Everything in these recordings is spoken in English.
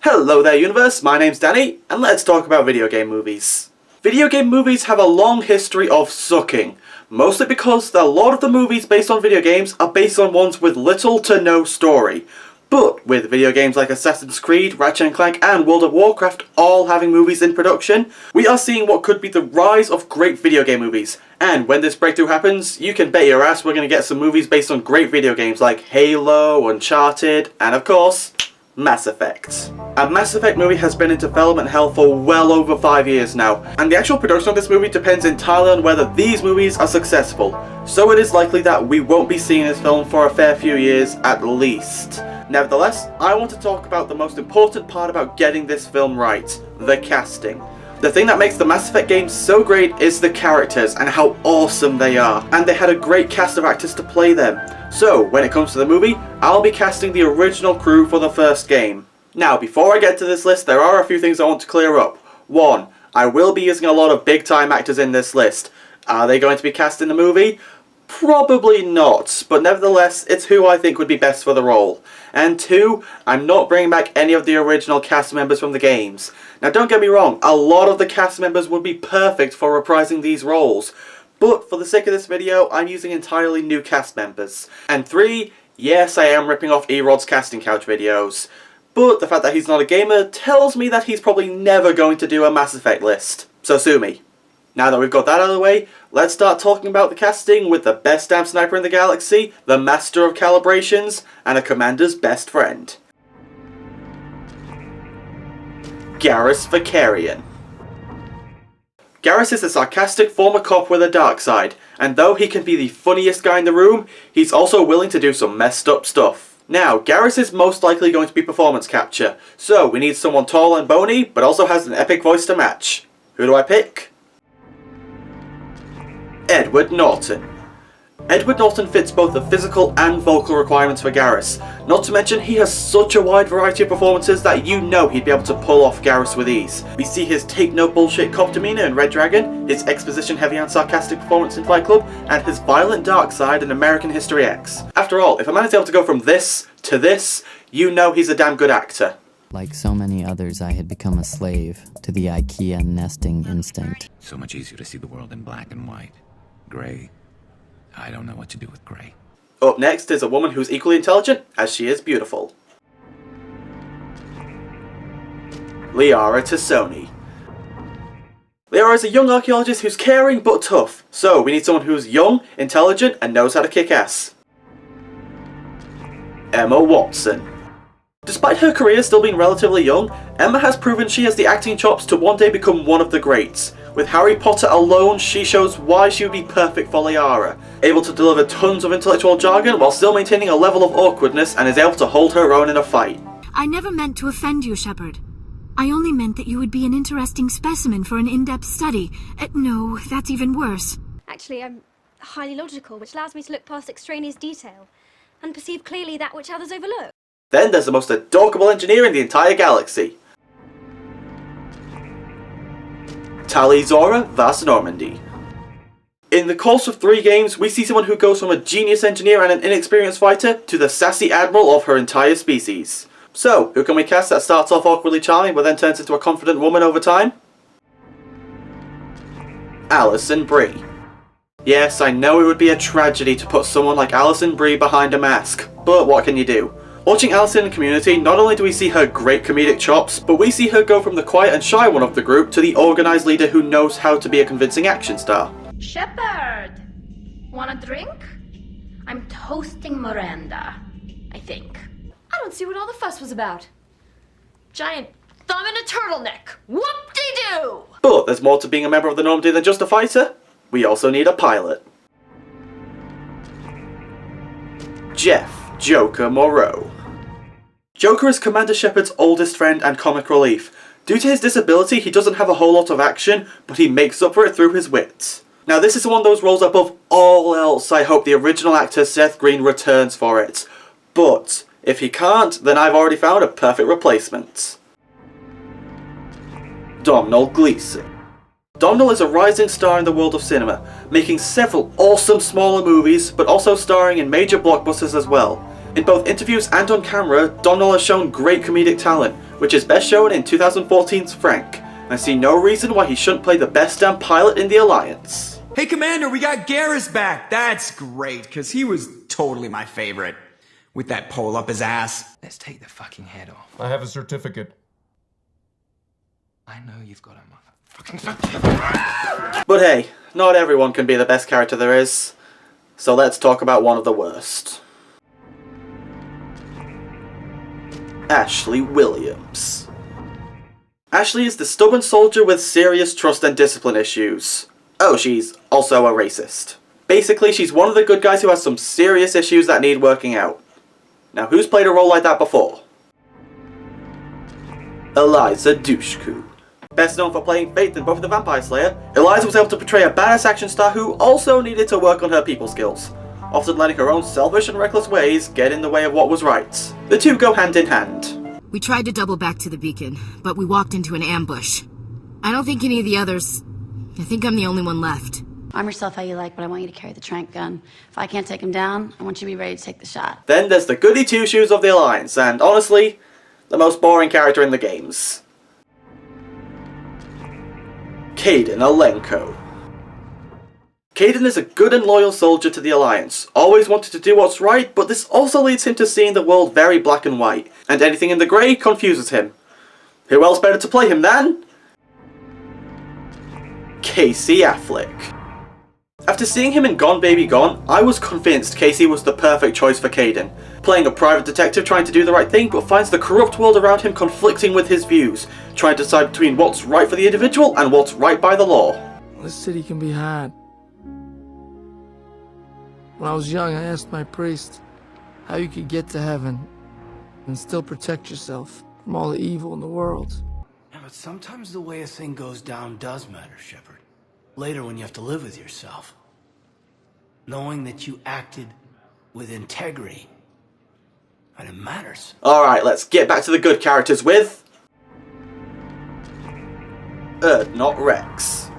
Hello there universe, my name's Danny, and let's talk about video game movies. Video game movies have a long history of sucking, mostly because a lot of the movies based on video games are based on ones with little to no story. But with video games like Assassin's Creed, Ratchet & Clank and World of Warcraft all having movies in production, we are seeing what could be the rise of great video game movies. And when this breakthrough happens, you can bet your ass we're going to get some movies based on great video games like Halo, Uncharted, and of course, Mass Effect. A Mass Effect movie has been in development hell for well over 5 years now, and the actual production of this movie depends entirely on whether these movies are successful, so it is likely that we won't be seeing this film for a fair few years at least. Nevertheless, I want to talk about the most important part about getting this film right, the casting. The thing that makes the Mass Effect games so great is the characters and how awesome they are, and they had a great cast of actors to play them. So, when it comes to the movie, I'll be casting the original crew for the first game. Now, before I get to this list, there are a few things I want to clear up. 1. I will be using a lot of big time actors in this list. Are they going to be cast in the movie? Probably not, but nevertheless, it's who I think would be best for the role. And 2, I'm not bringing back any of the original cast members from the games. Now don't get me wrong, a lot of the cast members would be perfect for reprising these roles, but for the sake of this video, I'm using entirely new cast members. And 3, yes, I am ripping off Erod's casting couch videos, but the fact that he's not a gamer tells me that he's probably never going to do a Mass Effect list, so sue me. Now that we've got that out of the way, let's start talking about the casting with the best damn sniper in the galaxy, the master of calibrations, and a commander's best friend. Garrus Vakarian. Garrus is a sarcastic former cop with a dark side, and though he can be the funniest guy in the room, he's also willing to do some messed up stuff. Now, Garrus is most likely going to be performance capture, so we need someone tall and bony, but also has an epic voice to match. Who do I pick? Edward Norton. Edward Norton fits both the physical and vocal requirements for Garrus. Not to mention he has such a wide variety of performances that you know he'd be able to pull off Garrus with ease. We see his take no bullshit cop demeanour in Red Dragon, his exposition heavy and sarcastic performance in Fight Club, and his violent dark side in American History X. After all, if a man is able to go from this to this, you know he's a damn good actor. Like so many others, I had become a slave to the IKEA nesting instinct. So much easier to see the world in black and white. Gray. I don't know what to do with gray. Up next is a woman who's equally intelligent as she is beautiful. Liara Tassoni. Liara is a young archaeologist who's caring but tough, so we need someone who's young, intelligent, and knows how to kick ass. Emma Watson. Despite her career still being relatively young, Emma has proven she has the acting chops to one day become one of the greats. With Harry Potter alone, she shows why she would be perfect for Liara. Able to deliver tons of intellectual jargon while still maintaining a level of awkwardness and is able to hold her own in a fight. I never meant to offend you, Shepard. I only meant that you would be an interesting specimen for an in-depth study. No, that's even worse. Actually, I'm highly logical, which allows me to look past extraneous detail and perceive clearly that which others overlook. Then there's the most adorable engineer in the entire galaxy. Tali'Zorah Vas Normandy. In the course of 3 games, we see someone who goes from a genius engineer and an inexperienced fighter to the sassy admiral of her entire species. So, who can we cast that starts off awkwardly charming but then turns into a confident woman over time? Alison Brie. Yes, I know it would be a tragedy to put someone like Alison Brie behind a mask, but what can you do? Watching Alison in Community, not only do we see her great comedic chops, but we see her go from the quiet and shy one of the group to the organised leader who knows how to be a convincing action star. Shepard! Want a drink? I'm toasting Miranda, I think. I don't see what all the fuss was about. Giant thumb in a turtleneck. Whoop-de-doo! But there's more to being a member of the Normandy than just a fighter. We also need a pilot. Jeff Joker Moreau. Joker is Commander Shepard's oldest friend and comic relief. Due to his disability, he doesn't have a whole lot of action, but he makes up for it through his wits. Now this is one of those roles above all else I hope the original actor Seth Green returns for it. But if he can't, then I've already found a perfect replacement. Domhnall Gleeson. Domhnall is a rising star in the world of cinema, making several awesome smaller movies, but also starring in major blockbusters as well. In both interviews and on camera, Domhnall has shown great comedic talent, which is best shown in 2014's Frank, and I see no reason why he shouldn't play the best damn pilot in the Alliance. Hey Commander, we got Garrus back! That's great, cause he was totally my favorite. With that pole up his ass. Let's take the fucking head off. I have a certificate. I know you've got a motherfucking... But hey, not everyone can be the best character there is, so let's talk about one of the worst. Ashley Williams. Ashley is the stubborn soldier with serious trust and discipline issues. Oh, she's also a racist. Basically, she's one of the good guys who has some serious issues that need working out. Now, who's played a role like that before? Eliza Dushku. Best known for playing Faith in Buffy the Vampire Slayer, Eliza was able to portray a badass action star who also needed to work on her people skills, often letting her own selfish and reckless ways get in the way of what was right. The two go hand in hand. We tried to double back to the beacon, but we walked into an ambush. I don't think any of the others... I think I'm the only one left. Arm yourself how you like, but I want you to carry the tranq gun. If I can't take him down, I want you to be ready to take the shot. Then there's the goody two-shoes of the Alliance, and honestly, the most boring character in the games. Kaidan Alenko. Kaidan is a good and loyal soldier to the Alliance, always wanted to do what's right, but this also leads him to seeing the world very black and white, and anything in the grey confuses him. Who else better to play him than? Casey Affleck. After seeing him in Gone Baby Gone, I was convinced Casey was the perfect choice for Kaidan. Playing a private detective trying to do the right thing, but finds the corrupt world around him conflicting with his views, trying to decide between what's right for the individual and what's right by the law. This city can be had. When I was young, I asked my priest how you could get to heaven and still protect yourself from all the evil in the world. Yeah, but sometimes the way a thing goes down does matter, Shepard. Later when you have to live with yourself. Knowing that you acted with integrity. And it matters. Alright, let's get back to the good characters with... Not Rex.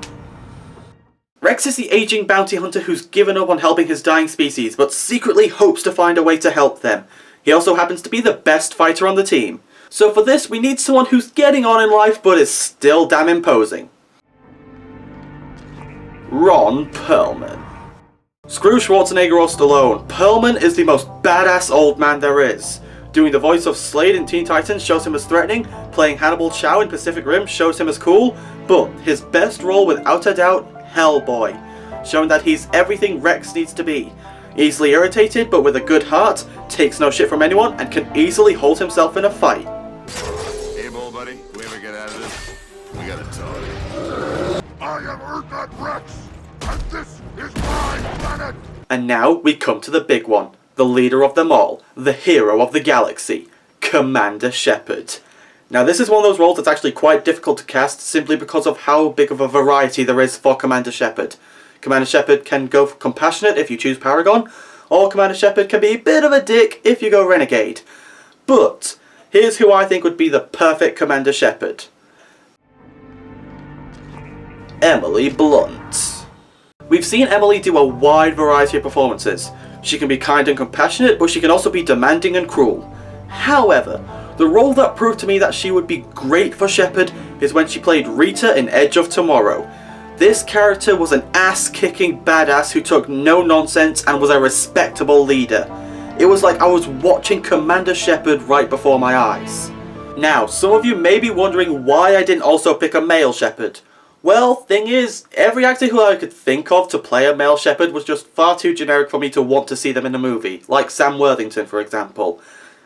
Rex is the aging bounty hunter who's given up on helping his dying species, but secretly hopes to find a way to help them. He also happens to be the best fighter on the team. So for this, we need someone who's getting on in life, but is still damn imposing. Ron Perlman. Screw Schwarzenegger or Stallone, Perlman is the most badass old man there is. Doing the voice of Slade in Teen Titans shows him as threatening, playing Hannibal Chow in Pacific Rim shows him as cool, but his best role without a doubt, Hellboy, showing that he's everything Rex needs to be. Easily irritated, but with a good heart, takes no shit from anyone, and can easily hold himself in a fight. Hey, bull buddy, if we ever get out of this, we gotta talk. I am Earth Rex, and this is my planet! And now we come to the big one, the leader of them all, the hero of the galaxy, Commander Shepard. Now this is one of those roles that's actually quite difficult to cast simply because of how big of a variety there is for Commander Shepard. Commander Shepard can go for compassionate if you choose Paragon, or Commander Shepard can be a bit of a dick if you go Renegade. But here's who I think would be the perfect Commander Shepard. Emily Blunt. We've seen Emily do a wide variety of performances. She can be kind and compassionate, but she can also be demanding and cruel. However, the role that proved to me that she would be great for Shepard is when she played Rita in Edge of Tomorrow. This character was an ass-kicking badass who took no nonsense and was a respectable leader. It was like I was watching Commander Shepard right before my eyes. Now, some of you may be wondering why I didn't also pick a male Shepard. Well, thing is, every actor who I could think of to play a male Shepard was just far too generic for me to want to see them in a movie, like Sam Worthington for example.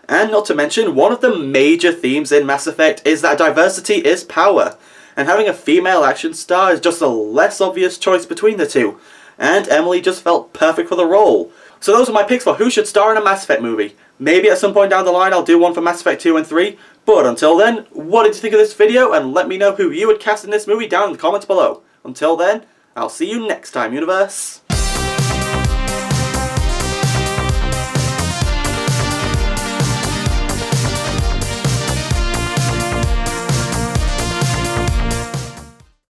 And not to mention, one of the major themes in Mass Effect is that diversity is power, and having a female action star is just a less obvious choice between the two, and Emily just felt perfect for the role. So those are my picks for who should star in a Mass Effect movie. Maybe at some point down the line I'll do one for Mass Effect 2 and 3, but until then, what did you think of this video, and let me know who you would cast in this movie down in the comments below. Until then, I'll see you next time, Universe.